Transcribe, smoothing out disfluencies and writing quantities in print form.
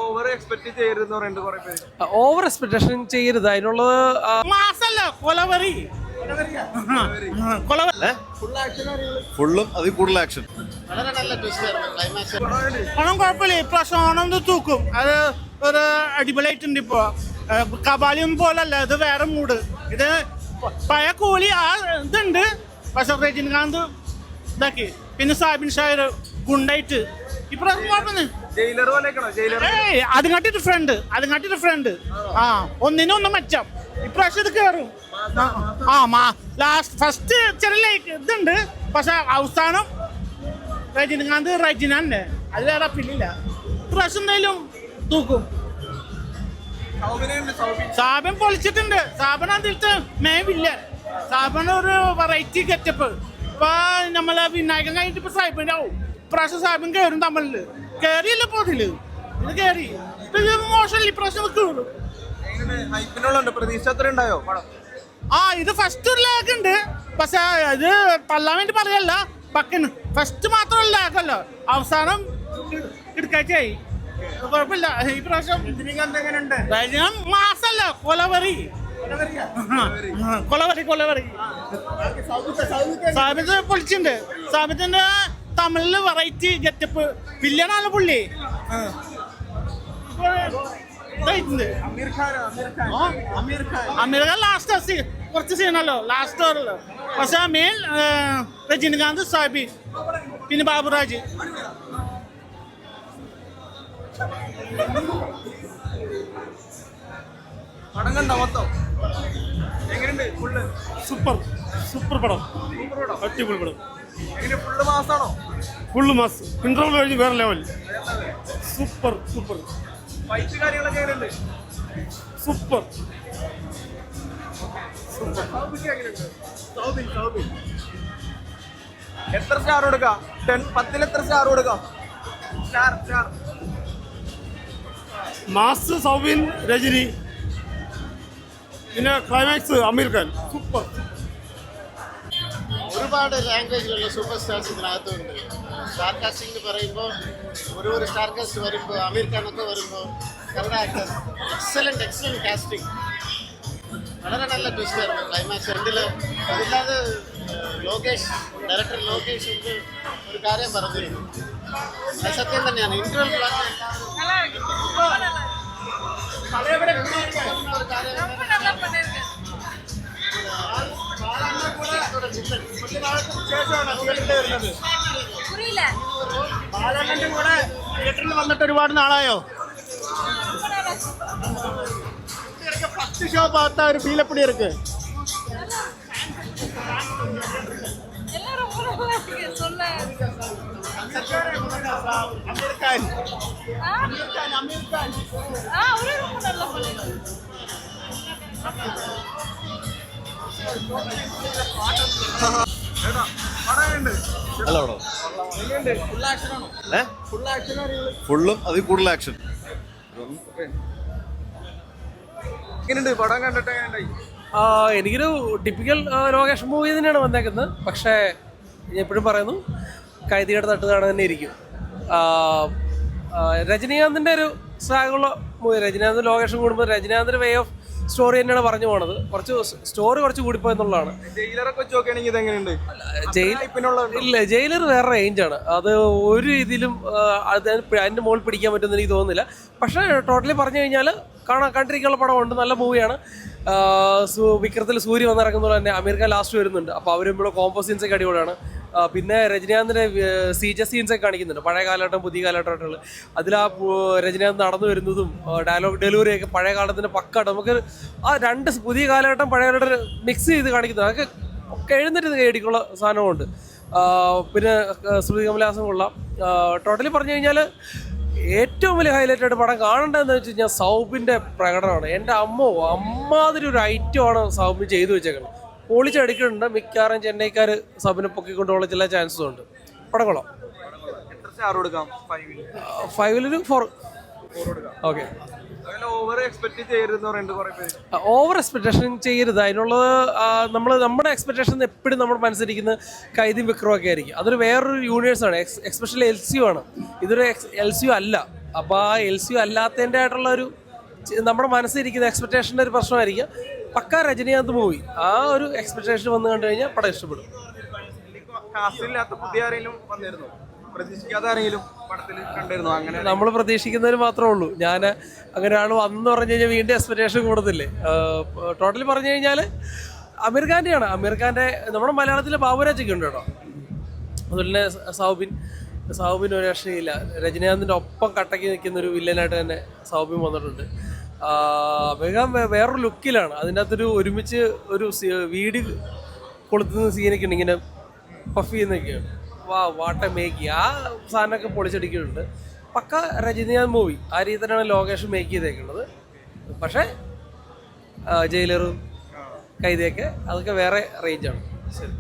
Over expect ചെയ്യരുതെന്ന് പറയുന്നത് കുറെ പേര്. ഓവർ എക്സ്പെക്ടേഷൻ ചെയ്യരുത്, അതിനുള്ളത് ഫുള്ളും അതിൽ കൂടുതൽ ആക്ഷൻ. ഓണം കുഴപ്പമില്ല, ഇപ്രാവശ്യം ഓണം തൂക്കും. അത് ഒരു അടിപൊളിയായിട്ടുണ്ട്. ഇപ്പൊ കബാലിയൊന്നും പോലല്ല, ഇത് വേറെ മൂഡ്. ഇത് പഴയ കൂലി ആ ഇതുണ്ട്, പക്ഷെ രജനികാന്ത് ഇതാക്കി. പിന്നെ സാബിൻ ഷായർ ഗുണ്ടായിട്ട് ഇപ്രാവശ്യം കുഴപ്പമില്ല. അതുകാട്ടി ഡിഫറെന്റ്. ആ ഒന്നിനൊന്നും മെച്ചം. ഇപ്രാവശ്യം ഇത് കയറും. ലാസ്റ്റ് ഫസ്റ്റ് ചെറിയ ഇതുണ്ട്, പക്ഷെ അവസാനം രജനികാന്ത് റജിനാന്റെ അത് വേറെ പിന്നില്ല. ഇപ്രാവശ്യം എന്തായാലും തൂക്കും. സാബൻ പൊളിച്ചിട്ടുണ്ട്. സാബൻ അതിലത്തെ മേവില്ല. സാബൻ ഒരു വെറൈറ്റി ഗെറ്റപ്പ്. ഇപ്പൊ നമ്മളെ വിനായകൻ കഴിഞ്ഞിട്ട് ഇപ്പൊ സാഹിബിനാവും. ഇപ്രാവശ്യം സാഹിബൻ കയറും. തമിഴില് കയറിയില്ല, ഇപ്പൊ ഇതില് ഇത് കയറി. ഇപ്പൊ ഇത് മോശമല്ല, ഇപ്രാവശ്യം കയറും. ഇത് ഫസ്റ്റ് ഒരു ലാഗ് ഉണ്ട്, പക്ഷെ ഇത് തള്ളാൻ വേണ്ടി പറയല്ല. പക്കന് ഫസ്റ്റ് മാത്രം ലാഗല്ലോ, അവസാനം കിടക്കാച്ചായി. കുഴപ്പമില്ല. ഈ പ്രാവശ്യം മാസല്ല, കൊലവറി. സാബിത്ത് പൊളിച്ചിട്ടുണ്ട്. സാബിത്തിന്റെ തമിഴില് വെറൈറ്റി ഗെറ്റപ്പ്. വില്ലനാണ് പുള്ളി. അമീർ ഖാൻ ലാസ്റ്റ് കുറച്ച് സീനല്ലോ, ലാസ്റ്റ് ഓവറല്ലോ. പക്ഷെ മെയിൻ രജനികാന്ത്, സാബി, പിന്നെ ബാബുരാജ്. സൂപ്പർ പടം, അടിപൊളി പടം. ഫുള്ള് മാസ്, ഇന്റർവൽ കഴിഞ്ഞ് വേറെ ലെവൽ. സൂപ്പർ. എത്ര സ്റ്റാർ കൊടുക്കാം? 10 എത്ര സ്റ്റാർ കൊടുക്കാം? മാസ് സൗബിൻ, രജനി, പിന്നെ ക്ലൈമാക്സ് അമീർ ഖാൻ. സൂപ്പർ. ഒരുപാട് ലാംഗ്വേജിലുള്ള സൂപ്പർ സ്റ്റാർസ് ഇതിനകത്തുണ്ട്. സ്റ്റാർ കാസ്റ്റിംഗ് പറയുമ്പോൾ ഒരു സ്റ്റാർ കാസ്റ്റ് വരുമ്പോൾ അമീർ ഖാനൊക്കെ വരുമ്പോൾ കന്നഡ ആക്ടേഴ്സ് എക്സലന്റ് കാസ്റ്റിംഗ്. വളരെ നല്ല ട്വിസ്റ്റായിരുന്നു ക്ലൈമാക്സ് എൻഡില്. അതില്ലാതെ ഡയറക്ടർ ലോകേഷ് ഒരു കാര്യം പറഞ്ഞിരുന്നു, അത് സത്യം തന്നെയാണ്. ഇന്റർവൽ തിയേറ്ററിൽ വന്നിട്ട് ഒരുപാട് നാളായോ? ഫസ്റ്റ് ഷോ பார்த்த ஒரு ஃபீல் எப்படி இருக்கு? அமீர் கான் அவரே ரொம்ப நல்லா பண்ணிருக்காரு. ഫുള്ളും അതിൽ കൂടുതൽ ആക്ഷൻ. പടം കണ്ടിട്ട് എനിക്കൊരു ടിപ്പിക്കൽ ലോകേഷ് മൂവി തന്നെയാണ് വന്നേക്കുന്നത്. പക്ഷേ ഞാൻ എപ്പോഴും പറയുന്നു, കൈതിയുടെ തട്ടുകാണ് തന്നെ ഇരിക്കും. രജനീകാന്തിൻ്റെ ഒരു സ്വാഗുള്ള മൂവി. രജനീകാന്ത് ലോകേഷും കൂടുമ്പോൾ രജനീകാന്തിൻ്റെ വേ ഓഫ് സ്റ്റോറി തന്നെയാണ് പറഞ്ഞു പോണത്. കുറച്ച് കൂടിപ്പോയെന്നുള്ളതാണ്. ജയിലർ വേറെ റേഞ്ചാണ്. അത് ഒരു രീതിയിലും അതിൻ്റെ മുകളിൽ പിടിക്കാൻ പറ്റുമെന്ന് എനിക്ക് തോന്നുന്നില്ല. പക്ഷേ ടോട്ടലി പറഞ്ഞു കഴിഞ്ഞാൽ കണ്ടിരിക്കാനുള്ള പടമുണ്ട്, നല്ല മൂവിയാണ്. വിക്രത്തിൽ സൂര്യ വന്നിറങ്ങുന്നത് തന്നെ. അമീർ ഖാൻ ലാസ്റ്റ് വരുന്നുണ്ട്. അപ്പോൾ അവർ ഇവിടെ കോമ്പോ സീൻസൊക്കെ അടിപൊളിയാണ്. പിന്നെ രജനീകാന്തിൻ്റെ സീജ സീൻസൊക്കെ കാണിക്കുന്നുണ്ട്, പഴയ കാലഘട്ടം പുതിയ കാലഘട്ടമായിട്ടുള്ള. അതിൽ ആ രജനീകാന്ത് നടന്നു വരുന്നതും ഡയലോഗ് ഡെലിവറിയൊക്കെ പഴയ കാലത്തിൻ്റെ പക്കാണ്. നമുക്ക് ആ രണ്ട് പുതിയ കാലഘട്ടം പഴയ കാലഘട്ടം മിക്സ് ചെയ്ത് കാണിക്കുന്നത്, അതൊക്കെ എഴുന്നേറ്റ് കേടിക്കുള്ള സാധനമുണ്ട്. പിന്നെ ശ്രുതി കമലഹാസൻ കൊള്ളാം. ടോട്ടലി പറഞ്ഞു കഴിഞ്ഞാൽ ഏറ്റവും വലിയ ഹൈലൈറ്റ് ആയിട്ട് പടം കാണേണ്ടതെന്ന് വെച്ച് കഴിഞ്ഞാൽ സൗബിൻ്റെ പ്രകടനമാണ്. എൻ്റെ അമ്മാതിരി ഒരു ഐറ്റമാണ് സൗബിൻ ചെയ്തു വെച്ചേക്കുന്നത്. പൊളിച്ചടിക്കുന്നുണ്ട്. മിക്കവാറും ചെന്നൈക്കാർ സബിനെ പൊക്കിക്കൊണ്ടുള്ള ചില ചാൻസും ഉണ്ട്. പടം കൊള്ളാം. 5 4. ഓക്കെ. ഓവർ എക്സ്പെക്ട് ചെയ്യരുതെന്ന് പറയുന്നുണ്ട് കുറെ പേര്. ഓവർ എക്സ്പെക്ടേഷൻ ചെയ്യരുത്. അതിനുള്ളത് നമ്മുടെ എക്സ്പെക്ടേഷൻ എപ്പോഴും നമ്മുടെ മനസ്സിലിരിക്കുന്നത് കൈദിയും വിക്രവും ഒക്കെ ആയിരിക്കും. അതൊരു വേറൊരു യൂണിവേഴ്സാണ്, എക്സ്പെഷ്യലി LCU ആണ്. ഇതൊരു LCU അല്ല. അപ്പോൾ ആ LCU അല്ലാത്തതിൻ്റെ ആയിട്ടുള്ള ഒരു നമ്മുടെ മനസ്സിലിരിക്കുന്ന എക്സ്പെക്ടേഷൻ്റെ ഒരു പ്രശ്നമായിരിക്കും. പക്ക രജനീകാന്ത് മൂവി, ആ ഒരു എക്സ്പെക്ടേഷൻ വന്നു കണ്ടു കഴിഞ്ഞാൽ പടം ഇഷ്ടപ്പെടും. കാസ്റ്റില്ലാത്ത പുതിയ ആരെങ്കിലും വന്നിരുന്നു, പ്രതീക്ഷിക്കാത്ത ആരെങ്കിലും പടത്തിൽ കണ്ടിരുന്നു? അങ്ങനെ നമ്മൾ പ്രതീക്ഷിക്കുന്നതിന് മാത്രമേ ഉള്ളൂ. ഞാൻ അങ്ങനെ ഒരാൾ വന്നു പറഞ്ഞു കഴിഞ്ഞാൽ വീണ്ടും എക്സ്പെക്ടേഷൻ കൂടുതലേ. ടോട്ടലി പറഞ്ഞു കഴിഞ്ഞാൽ അമീർ ഖാൻ്റെയാണ്. അമീർ ഖാൻ്റെ നമ്മുടെ മലയാളത്തിലെ ബാബുരാജൊക്കെ ഉണ്ട് കേട്ടോ. അതുപോലെ തന്നെ സൗബിൻ ഒരു രക്ഷയില്ല. രജനീകാന്തിൻ്റെ ഒപ്പം കട്ടയ്ക്ക് നിൽക്കുന്ന ഒരു വില്ലനായിട്ട് തന്നെ സൗബിൻ വന്നിട്ടുണ്ട്. അമീർ ഖാൻ വേറൊരു ലുക്കിലാണ്. അതിൻ്റെ അകത്തൊരു ഒരുമിച്ച് ഒരു വീട് കൊളുത്തുന്ന സീനൊക്കെ ഉണ്ട്, ഇങ്ങനെ പഫ് ചെയ്യുന്നൊക്കെയാണ്. വാട്ട മേക്ക് ആ സാധനമൊക്കെ പൊളിച്ചടിക്കുന്നുണ്ട്. പക്ക രജനീകാന്ത് മൂവി ആ രീതി തന്നെയാണ് ലോകേഷ് മേക്ക് ചെയ്തേക്കുന്നത്. പക്ഷേ ജയിലറും കൈദിയൊക്കെ അതൊക്കെ വേറെ റേഞ്ചാണ്. ശരി.